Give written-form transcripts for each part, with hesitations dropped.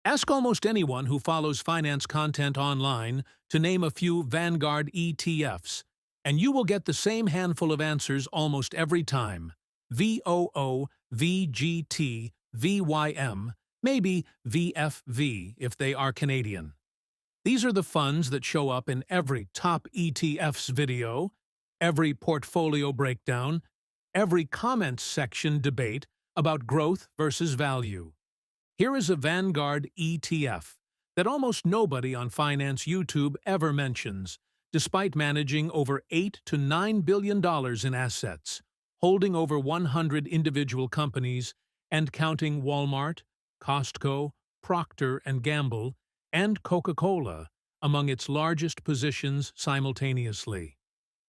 Ask almost anyone who follows finance content online to name a few Vanguard ETFs, and you will get the same handful of answers almost every time. VOO, VGT, VYM, maybe VFV if they are Canadian. These are the funds that show up in every top ETFs video, every portfolio breakdown, every comments section debate about growth versus value. Here is a Vanguard ETF that almost nobody on Finance YouTube ever mentions, despite managing over $8 to $9 billion in assets, holding over 100 individual companies, and counting Walmart, Costco, Procter Gamble, and Coca-Cola among its largest positions simultaneously.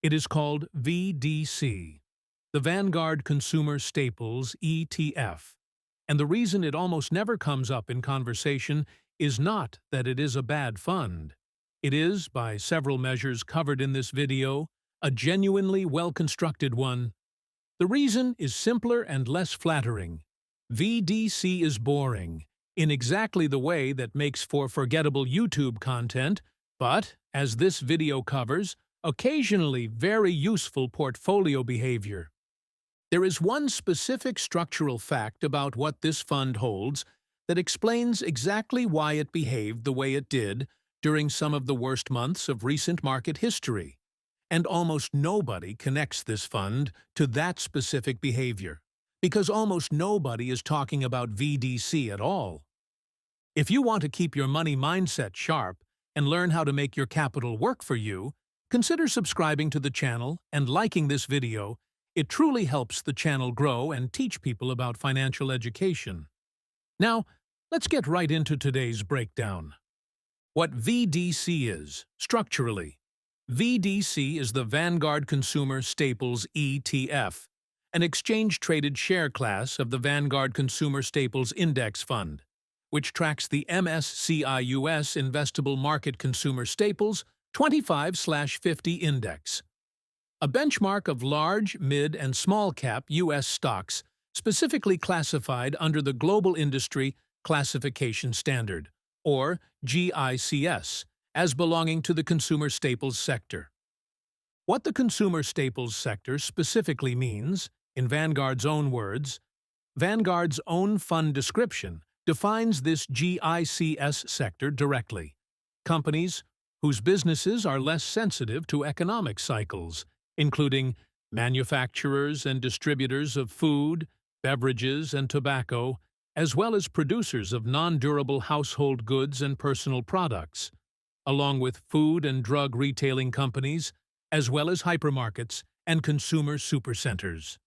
It is called VDC, the Vanguard Consumer Staples ETF. And the reason it almost never comes up in conversation is not that it is a bad fund. It is, by several measures covered in this video, a genuinely well-constructed one. The reason is simpler and less flattering. VDC is boring, in exactly the way that makes for forgettable YouTube content, but, as this video covers, occasionally very useful portfolio behavior. There is one specific structural fact about what this fund holds that explains exactly why it behaved the way it did during some of the worst months of recent market history, and almost nobody connects this fund to that specific behavior, because almost nobody is talking about VDC at all. If you want to keep your money mindset sharp and learn how to make your capital work for you, consider subscribing to the channel and liking this video. It truly helps the channel grow and teach people about financial education. Now, let's get right into today's breakdown. What VDC is, structurally. VDC is the Vanguard Consumer Staples ETF, an exchange-traded share class of the Vanguard Consumer Staples Index Fund, which tracks the MSCI US Investable Market Consumer Staples 25/50 Index, a benchmark of large, mid, and small-cap U.S. stocks specifically classified under the Global Industry Classification Standard, or GICS, as belonging to the consumer staples sector. What the consumer staples sector specifically means, in Vanguard's own words, Vanguard's own fund description defines this GICS sector directly: companies whose businesses are less sensitive to economic cycles, including manufacturers and distributors of food, beverages, and tobacco, as well as producers of non-durable household goods and personal products, along with food and drug retailing companies, as well as hypermarkets and consumer supercenters.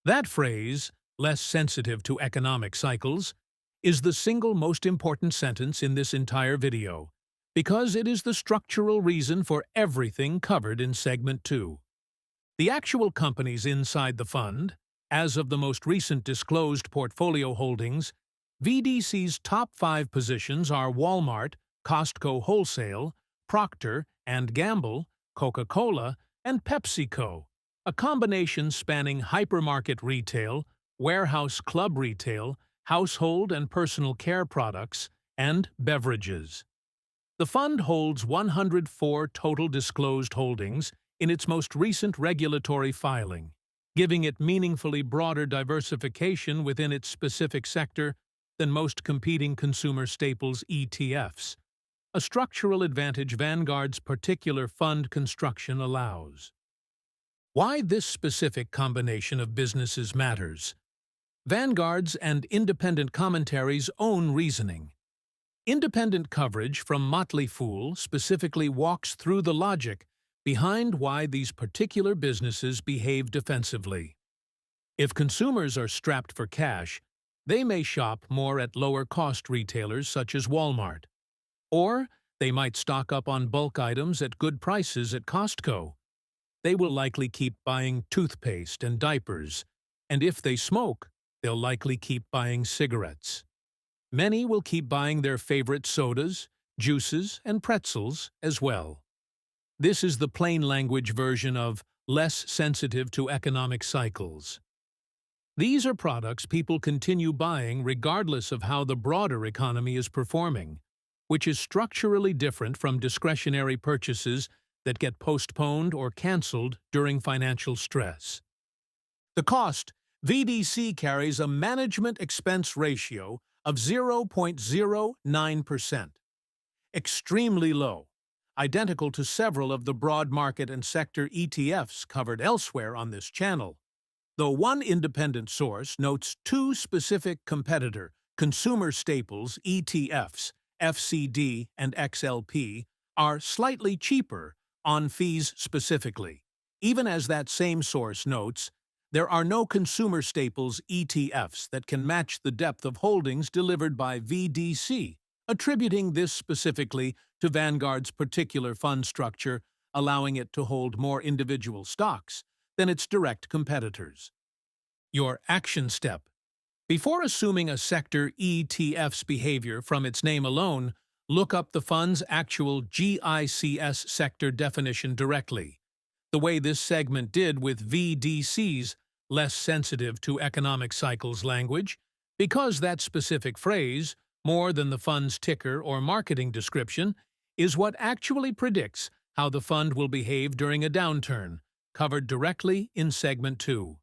That phrase, less sensitive to economic cycles, is the single most important sentence in this entire video, because it is the structural reason for everything covered in Segment 2. The actual companies inside the fund, as of the most recent disclosed portfolio holdings, VDC's top 5 positions are Walmart, Costco Wholesale, Procter and Gamble, Coca-Cola, and PepsiCo, a combination spanning hypermarket retail, warehouse club retail, household and personal care products, and beverages. The fund holds 104 total disclosed holdings in its most recent regulatory filing, giving it meaningfully broader diversification within its specific sector than most competing consumer staples ETFs, a structural advantage Vanguard's particular fund construction allows. Why this specific combination of businesses matters. Vanguard's and independent commentaries' own reasoning. Independent coverage from Motley Fool specifically walks through the logic behind why these particular businesses behave defensively. If consumers are strapped for cash, they may shop more at lower-cost retailers such as Walmart. Or they might stock up on bulk items at good prices at Costco. They will likely keep buying toothpaste and diapers, and if they smoke, they'll likely keep buying cigarettes. Many will keep buying their favorite sodas, juices, and pretzels as well. This is the plain language version of less sensitive to economic cycles. These are products people continue buying regardless of how the broader economy is performing, which is structurally different from discretionary purchases that get postponed or canceled during financial stress. The cost: VDC carries a management expense ratio of 0.09%, extremely low, identical to several of the broad market and sector ETFs covered elsewhere on this channel. Though one independent source notes two specific competitor consumer staples ETFs, FCD and XLP, are slightly cheaper on fees specifically. Even as that same source notes, there are no consumer staples ETFs that can match the depth of holdings delivered by VDC, attributing this specifically to Vanguard's particular fund structure, allowing it to hold more individual stocks than its direct competitors. Your action step. Before assuming a sector ETF's behavior from its name alone, look up the fund's actual GICS sector definition directly, the way this segment did with VDC's less sensitive to economic cycles language, because that specific phrase, more than the fund's ticker or marketing description, is what actually predicts how the fund will behave during a downturn, covered directly in Segment 2.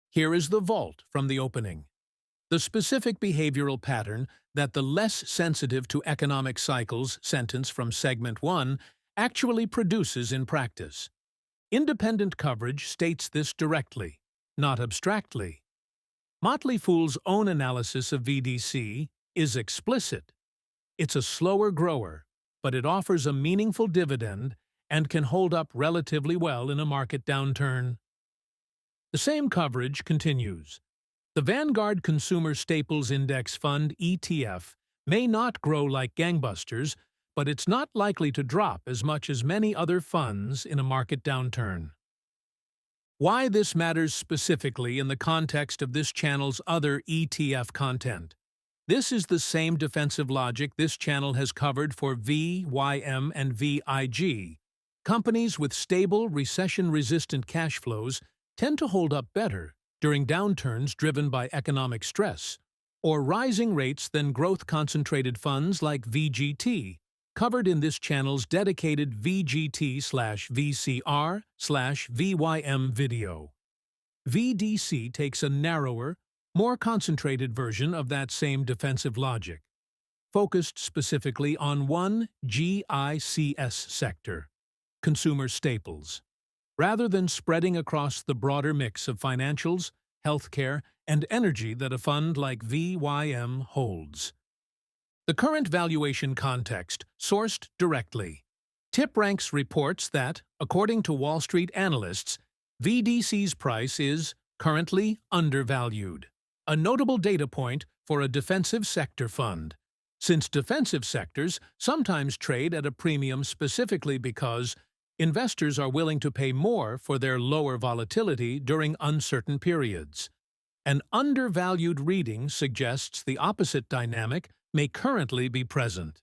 Here is the vault from the opening. The specific behavioral pattern that the less sensitive to economic cycles sentence from Segment 1 actually produces in practice. Independent coverage states this directly, not abstractly. Motley Fool's own analysis of VDC is explicit. It's a slower grower, but it offers a meaningful dividend and can hold up relatively well in a market downturn. The same coverage continues. The Vanguard Consumer Staples Index Fund ETF may not grow like gangbusters, but it's not likely to drop as much as many other funds in a market downturn. Why this matters specifically in the context of this channel's other ETF content. This is the same defensive logic this channel has covered for VYM and VIG. Companies with stable, recession-resistant cash flows tend to hold up better during downturns driven by economic stress or rising rates than growth-concentrated funds like VGT, covered in this channel's dedicated VGT/VCR/VYM video. VDC takes a narrower, more concentrated version of that same defensive logic, focused specifically on one GICS sector, consumer staples, rather than spreading across the broader mix of financials, healthcare, and energy that a fund like VYM holds. The current valuation context, sourced directly. TipRanks reports that, according to Wall Street analysts, VDC's price is currently undervalued, a notable data point for a defensive sector fund, since defensive sectors sometimes trade at a premium specifically because investors are willing to pay more for their lower volatility during uncertain periods. An undervalued reading suggests the opposite dynamic may currently be present.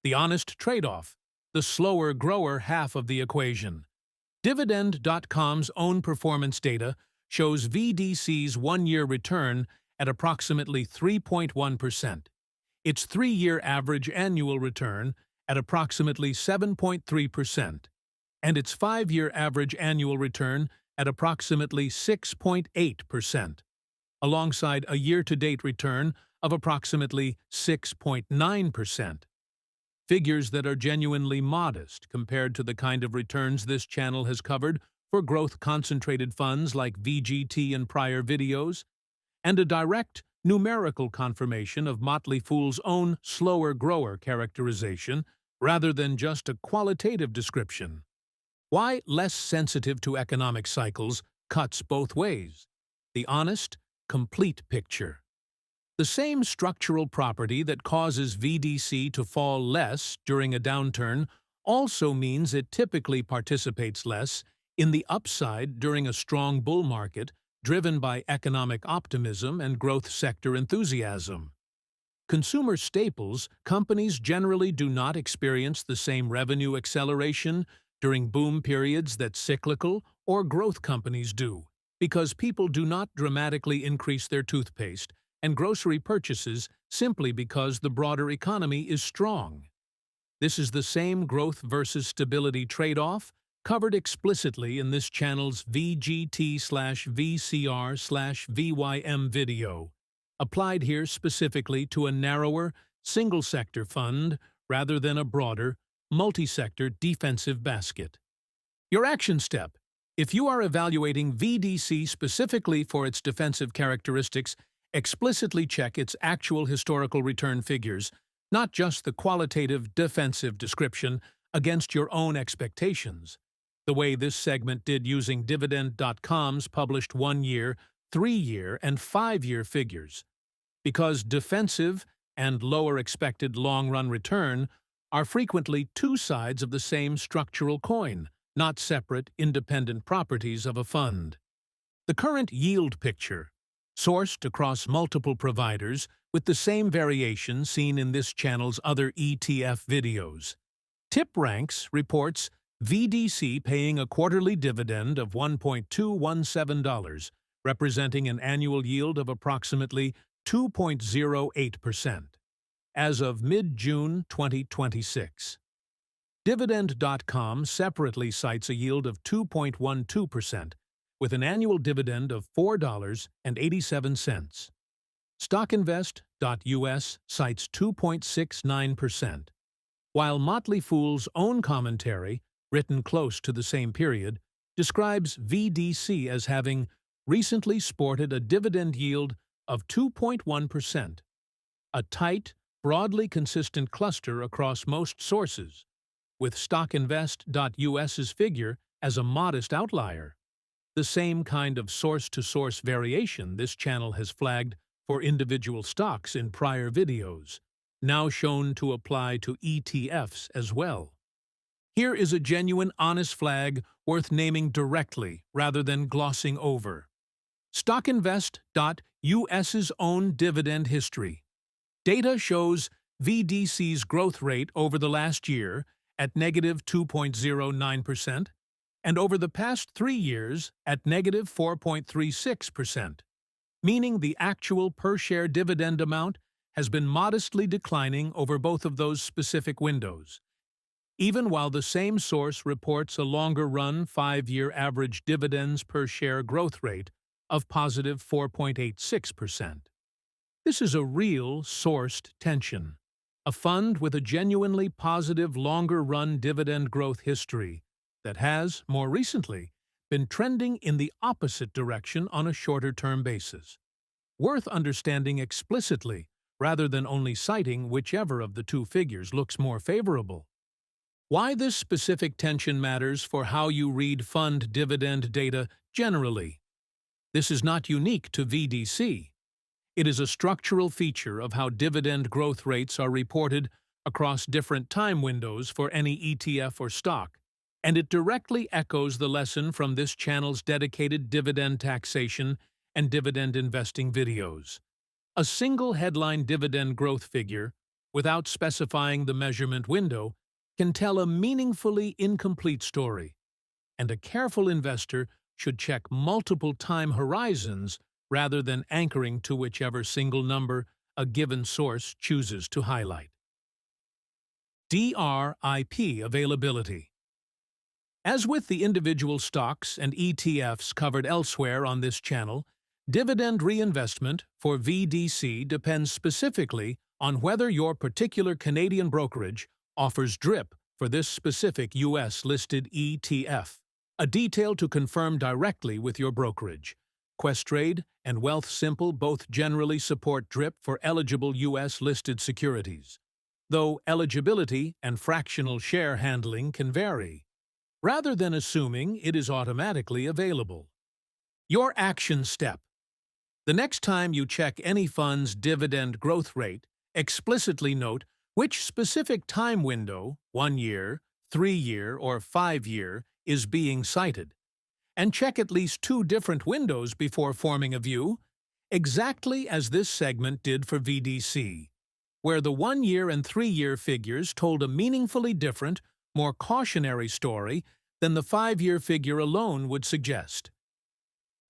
The honest trade-off, the slower grower half of the equation. Dividend.com's own performance data shows VDC's one-year return at approximately 3.1%, its three-year average annual return at approximately 7.3%, and its five-year average annual return at approximately 6.8%, alongside a year-to-date return of approximately 6.9%. Figures that are genuinely modest compared to the kind of returns this channel has covered for growth-concentrated funds like VGT in prior videos, and a direct, numerical confirmation of Motley Fool's own slower grower characterization rather than just a qualitative description. Why less sensitive to economic cycles cuts both ways. The honest, complete picture. The same structural property that causes VDC to fall less during a downturn also means it typically participates less in the upside during a strong bull market driven by economic optimism and growth sector enthusiasm. Consumer staples companies generally do not experience the same revenue acceleration during boom periods that cyclical or growth companies do. because people do not dramatically increase their toothpaste and grocery purchases simply because the broader economy is strong. This is the same growth versus stability trade-off covered explicitly in this channel's VGT/VCR/VYM video, applied here specifically to a narrower, single-sector fund rather than a broader, multi-sector defensive basket. Your action step: if you are evaluating VDC specifically for its defensive characteristics, explicitly check its actual historical return figures, not just the qualitative defensive description, against your own expectations, the way this segment did using Dividend.com's published 1-year, 3-year, and 5-year figures. Because defensive and lower expected long-run return are frequently two sides of the same structural coin, not separate, independent properties of a fund. The current yield picture, sourced across multiple providers with the same variation seen in this channel's other ETF videos. TipRanks reports VDC paying a quarterly dividend of $1.217, representing an annual yield of approximately 2.08%, as of mid-June 2026. Dividend.com separately cites a yield of 2.12%, with an annual dividend of $4.87. StockInvest.us cites 2.69%, while Motley Fool's own commentary, written close to the same period, describes VDC as having recently sported a dividend yield of 2.1%, a tight, broadly consistent cluster across most sources, with StockInvest.us's figure as a modest outlier. The same kind of source-to-source variation this channel has flagged for individual stocks in prior videos, now shown to apply to ETFs as well. Here is a genuine honest flag worth naming directly rather than glossing over. StockInvest.us's own dividend history. Data shows VDC's growth rate over the last year at negative 2.09%, and over the past 3 years at negative 4.36%, meaning the actual per-share dividend amount has been modestly declining over both of those specific windows, even while the same source reports a longer-run 5-year average dividends per share growth rate of positive 4.86%. This is a real sourced tension. A fund with a genuinely positive longer-run dividend growth history that has, more recently, been trending in the opposite direction on a shorter-term basis. Worth understanding explicitly, rather than only citing whichever of the two figures looks more favorable. Why this specific tension matters for how you read fund dividend data generally. This is not unique to VDC. It is a structural feature of how dividend growth rates are reported across different time windows for any ETF or stock, and it directly echoes the lesson from this channel's dedicated dividend taxation and dividend investing videos. A single headline dividend growth figure, without specifying the measurement window, can tell a meaningfully incomplete story, and a careful investor should check multiple time horizons rather than anchoring to whichever single number a given source chooses to highlight. DRIP availability. As with the individual stocks and ETFs covered elsewhere on this channel, dividend reinvestment for VDC depends specifically on whether your particular Canadian brokerage offers DRIP for this specific US-listed ETF. A detail to confirm directly with your brokerage. Questrade and Wealthsimple both generally support DRIP for eligible US-listed securities, though eligibility and fractional share handling can vary, rather than assuming it is automatically available. Your action step. The next time you check any fund's dividend growth rate, explicitly note which specific time window, 1 year, 3 year, or 5 year, is being cited, and check at least 2 different windows before forming a view, exactly as this segment did for VDC, where the 1-year and 3-year figures told a meaningfully different, more cautionary story than the 5-year figure alone would suggest.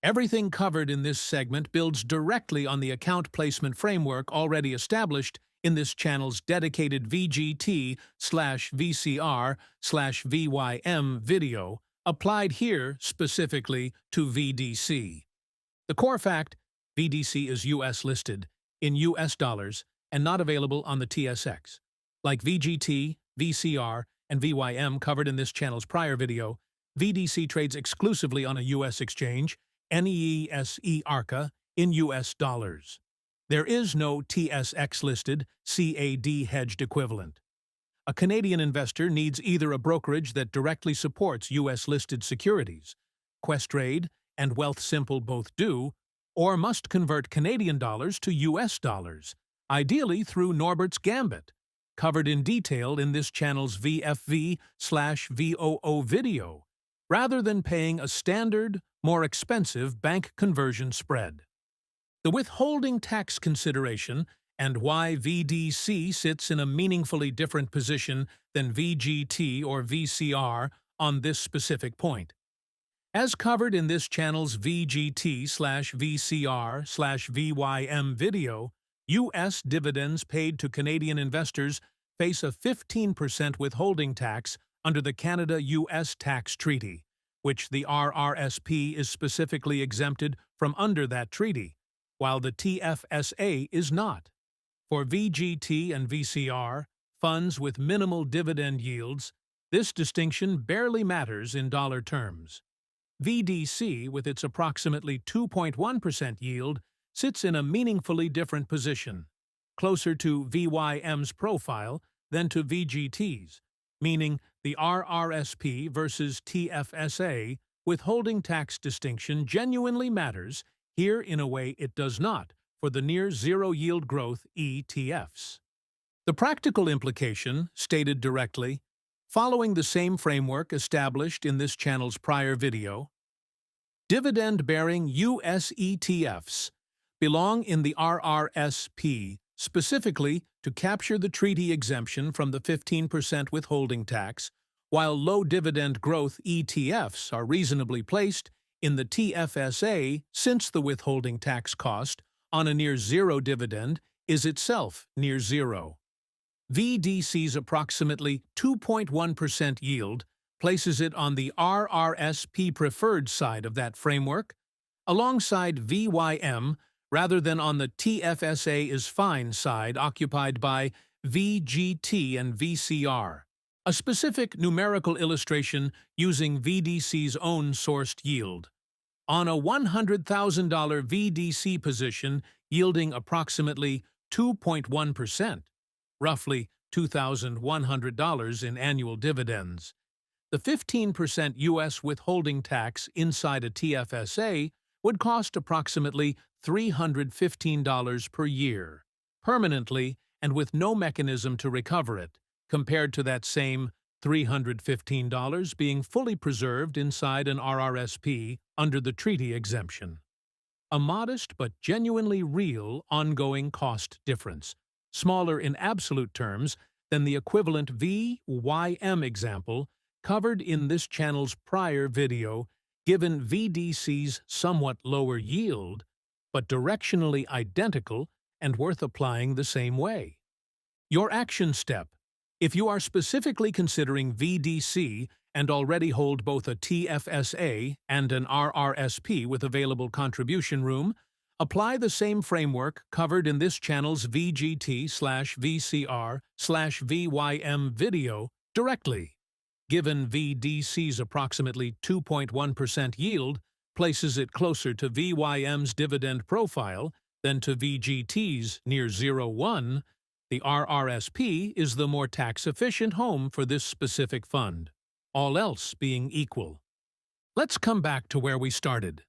Everything covered in this segment builds directly on the account placement framework already established in this channel's dedicated VGT/VCR/VYM video, applied here specifically to VDC. The core fact: VDC is US listed, in US dollars, and not available on the TSX. Like VGT, VCR, and VYM covered in this channel's prior video, VDC trades exclusively on a US exchange, NESE ARCA, in US dollars. There is no TSX-listed CAD hedged equivalent. A Canadian investor needs either a brokerage that directly supports US-listed securities, Questrade and Wealthsimple both do, or must convert Canadian dollars to US dollars, ideally through Norbert's Gambit, covered in detail in this channel's VFV/VOO video, rather than paying a standard, more expensive bank conversion spread. The withholding tax consideration and why VDC sits in a meaningfully different position than VGT or VCR on this specific point. As covered in this channel's VGT/VCR/VYM video, U.S. dividends paid to Canadian investors face a 15% withholding tax under the Canada-U.S. Tax Treaty, which the RRSP is specifically exempted from under that treaty, while the TFSA is not. For VGT and VCR, funds with minimal dividend yields, this distinction barely matters in dollar terms. VDC, with its approximately 2.1% yield, sits in a meaningfully different position, closer to VYM's profile than to VGT's, meaning the RRSP versus TFSA withholding tax distinction genuinely matters here in a way it does not for the near-zero yield growth ETFs. The practical implication, stated directly, following the same framework established in this channel's prior video, dividend-bearing US ETFs belong in the RRSP specifically to capture the treaty exemption from the 15% withholding tax, while low-dividend growth ETFs are reasonably placed in the TFSA since the withholding tax cost on a near-zero dividend is itself near zero. VDC's approximately 2.1% yield places it on the RRSP preferred side of that framework, alongside VYM rather than on the TFSA is fine side occupied by VGT and VCR, a specific numerical illustration using VDC's own sourced yield. On a $100,000 VDC position yielding approximately 2.1%, roughly $2,100 in annual dividends, the 15% U.S. withholding tax inside a TFSA would cost approximately $315 per year, permanently and with no mechanism to recover it, compared to that same $315 being fully preserved inside an RRSP under the treaty exemption. A modest but genuinely real ongoing cost difference, smaller in absolute terms than the equivalent VYM example covered in this channel's prior video, given VDC's somewhat lower yield, but directionally identical and worth applying the same way. Your action step: if you are specifically considering VDC and already hold both a TFSA and an RRSP with available contribution room, apply the same framework covered in this channel's VGT/VCR/VYM video directly. Given VDC's approximately 2.1% yield places it closer to VYM's dividend profile than to VGT's near 0.1, the RRSP is the more tax-efficient home for this specific fund, all else being equal. Let's come back to where we started.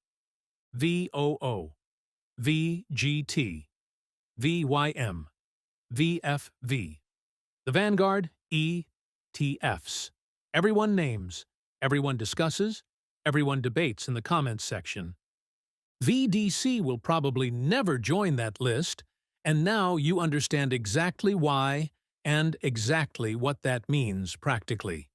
VOO, VGT, VYM, VFV. The Vanguard ETFs. Everyone names, everyone discusses, everyone debates in the comments section. VDC will probably never join that list, and now you understand exactly why and exactly what that means practically.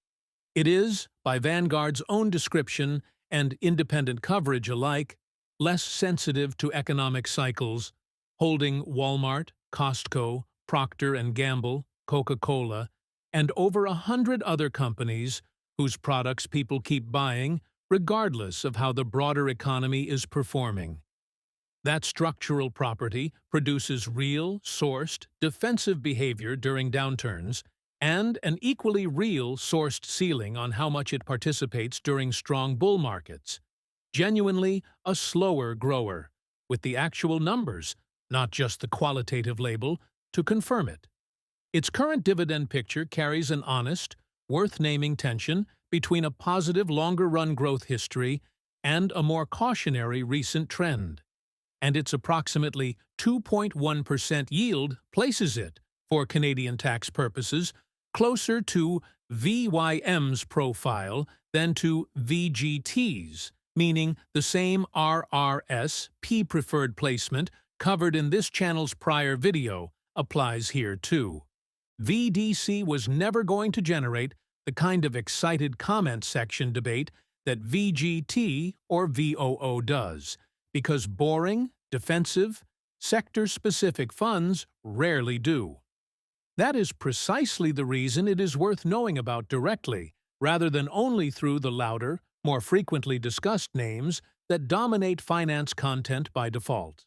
It is, by Vanguard's own description and independent coverage alike, less sensitive to economic cycles, holding Walmart, Costco, Procter Gamble, Coca-Cola, and over 100 other companies whose products people keep buying regardless of how the broader economy is performing. That structural property produces real, sourced, defensive behavior during downturns and an equally real, sourced ceiling on how much it participates during strong bull markets. Genuinely a slower grower, with the actual numbers, not just the qualitative label, to confirm it. Its current dividend picture carries an honest, worth-naming tension between a positive longer-run growth history and a more cautionary recent trend. And its approximately 2.1% yield places it, for Canadian tax purposes, closer to VYM's profile than to VGT's, meaning the same RRSP preferred placement covered in this channel's prior video applies here too. VDC was never going to generate the kind of excited comment section debate that VGT or VOO does, because boring, defensive, sector-specific funds rarely do. That is precisely the reason it is worth knowing about directly, rather than only through the louder, more frequently discussed names that dominate finance content by default.